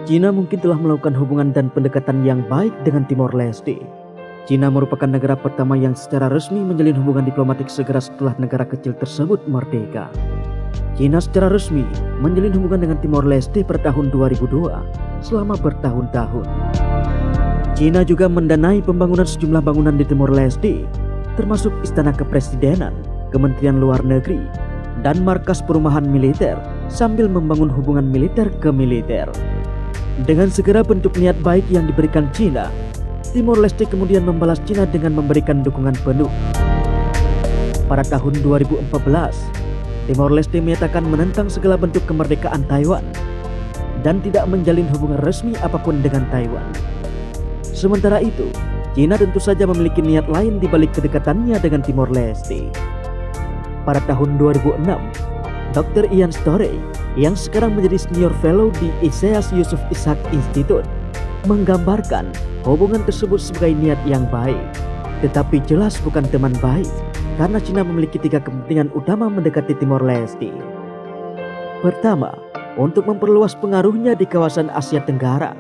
Cina mungkin telah melakukan hubungan dan pendekatan yang baik dengan Timor Leste. Cina merupakan negara pertama yang secara resmi menjalin hubungan diplomatik segera setelah negara kecil tersebut merdeka. Cina secara resmi menjalin hubungan dengan Timor Leste pada tahun 2002 selama bertahun-tahun. Cina juga mendanai pembangunan sejumlah bangunan di Timor Leste, termasuk Istana Kepresidenan, Kementerian Luar Negeri, dan markas perumahan militer sambil membangun hubungan militer ke militer. Dengan segera bentuk niat baik yang diberikan Cina, Timor Leste kemudian membalas Cina dengan memberikan dukungan penuh. Pada tahun 2014, Timor Leste menyatakan menentang segala bentuk kemerdekaan Taiwan dan tidak menjalin hubungan resmi apapun dengan Taiwan. Sementara itu, Cina tentu saja memiliki niat lain di balik kedekatannya dengan Timor Leste. Pada tahun 2006, Dr. Ian Storey yang sekarang menjadi senior fellow di Iseas Yusuf Ishak Institute menggambarkan hubungan tersebut sebagai niat yang baik, tetapi jelas bukan teman baik karena Cina memiliki 3 kepentingan utama mendekati Timor Leste. Pertama, untuk memperluas pengaruhnya di kawasan Asia Tenggara,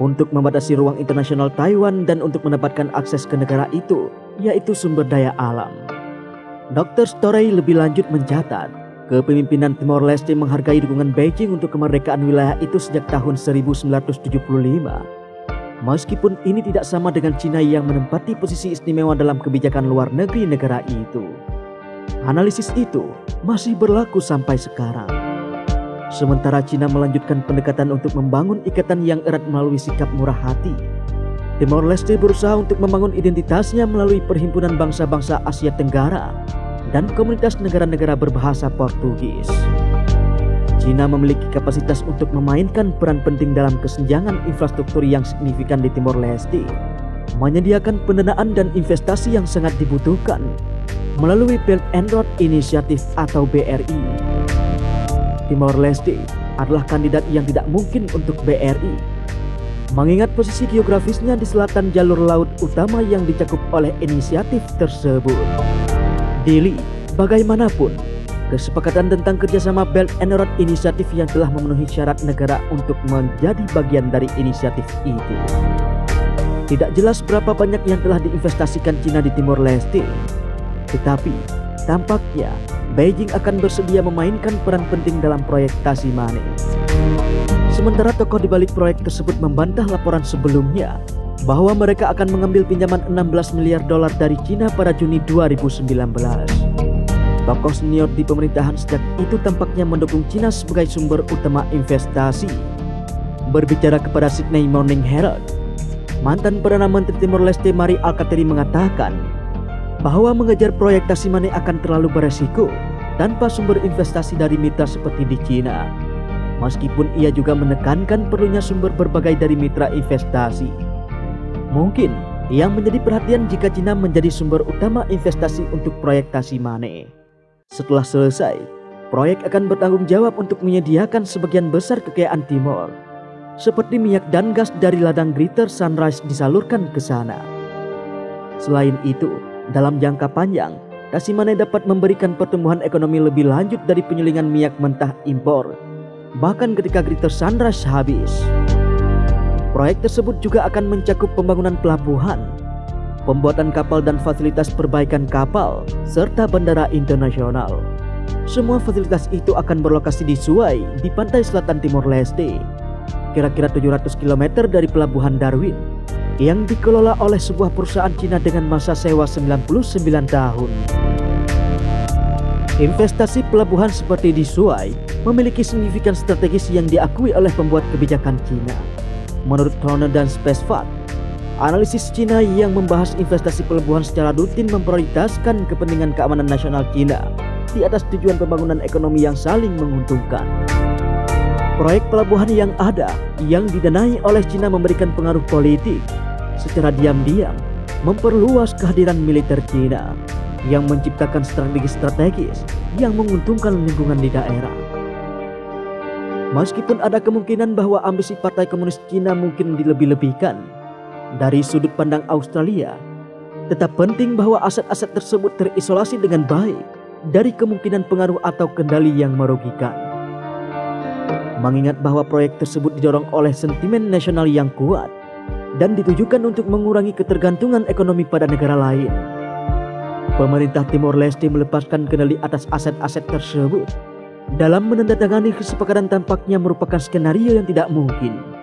untuk membatasi ruang internasional Taiwan dan untuk mendapatkan akses ke negara itu, yaitu sumber daya alam. Dr. Storey lebih lanjut mencatat, kepemimpinan Timor Leste menghargai dukungan Beijing untuk kemerdekaan wilayah itu sejak tahun 1975. Meskipun ini tidak sama dengan Cina yang menempati posisi istimewa dalam kebijakan luar negeri negara itu. Analisis itu masih berlaku sampai sekarang. Sementara Cina melanjutkan pendekatan untuk membangun ikatan yang erat melalui sikap murah hati, Timor Leste berusaha untuk membangun identitasnya melalui Perhimpunan Bangsa-Bangsa Asia Tenggara dan komunitas negara-negara berbahasa Portugis. Cina memiliki kapasitas untuk memainkan peran penting dalam kesenjangan infrastruktur yang signifikan di Timor Leste, menyediakan pendanaan dan investasi yang sangat dibutuhkan melalui Belt and Road Initiative atau BRI. Timor Leste adalah kandidat yang tidak mungkin untuk BRI, mengingat posisi geografisnya di selatan jalur laut utama yang dicakup oleh inisiatif tersebut. Dili, bagaimanapun, kesepakatan tentang kerjasama Belt and Road Initiative yang telah memenuhi syarat negara untuk menjadi bagian dari inisiatif itu. Tidak jelas berapa banyak yang telah diinvestasikan Cina di Timor Leste, tetapi tampaknya Beijing akan bersedia memainkan peran penting dalam proyek Tasimane. Sementara tokoh di balik proyek tersebut membantah laporan sebelumnya bahwa mereka akan mengambil pinjaman 16 miliar dolar dari Cina pada Juni 2019. Tokoh senior di pemerintahan sejak itu tampaknya mendukung Cina sebagai sumber utama investasi. Berbicara kepada Sydney Morning Herald, mantan Perdana Menteri Timor Leste Mari Alkatiri mengatakan bahwa mengejar proyek Tasimane akan terlalu beresiko tanpa sumber investasi dari mitra seperti di Cina. Meskipun ia juga menekankan perlunya sumber berbagai dari mitra investasi. Mungkin yang menjadi perhatian jika Cina menjadi sumber utama investasi untuk proyek Tasimane. Setelah selesai, proyek akan bertanggung jawab untuk menyediakan sebagian besar kekayaan Timor, seperti minyak dan gas dari ladang Greater Sunrise disalurkan ke sana. Selain itu, dalam jangka panjang, Tasimane dapat memberikan pertumbuhan ekonomi lebih lanjut dari penyulingan minyak mentah impor, bahkan ketika Greater Sunrise habis. Proyek tersebut juga akan mencakup pembangunan pelabuhan, pembuatan kapal dan fasilitas perbaikan kapal, serta bandara internasional. Semua fasilitas itu akan berlokasi di Suai di pantai selatan Timor Leste, kira-kira 700 km dari pelabuhan Darwin, yang dikelola oleh sebuah perusahaan Cina dengan masa sewa 99 tahun. Investasi pelabuhan seperti di Suai memiliki signifikan strategis yang diakui oleh pembuat kebijakan Cina. Menurut Turner dan Spacefat, analisis Cina yang membahas investasi pelabuhan secara rutin memprioritaskan kepentingan keamanan nasional Cina di atas tujuan pembangunan ekonomi yang saling menguntungkan. Proyek pelabuhan yang ada yang didanai oleh Cina memberikan pengaruh politik secara diam-diam, memperluas kehadiran militer Cina yang menciptakan strategi-strategis yang menguntungkan lingkungan di daerah. Meskipun ada kemungkinan bahwa ambisi Partai Komunis Cina mungkin dilebih-lebihkan dari sudut pandang Australia, tetap penting bahwa aset-aset tersebut terisolasi dengan baik dari kemungkinan pengaruh atau kendali yang merugikan. mengingat bahwa proyek tersebut didorong oleh sentimen nasional yang kuat dan ditujukan untuk mengurangi ketergantungan ekonomi pada negara lain. Pemerintah Timor Leste melepaskan kendali atas aset-aset tersebut. Dalam menandatangani kesepakatan tampaknya merupakan skenario yang tidak mungkin.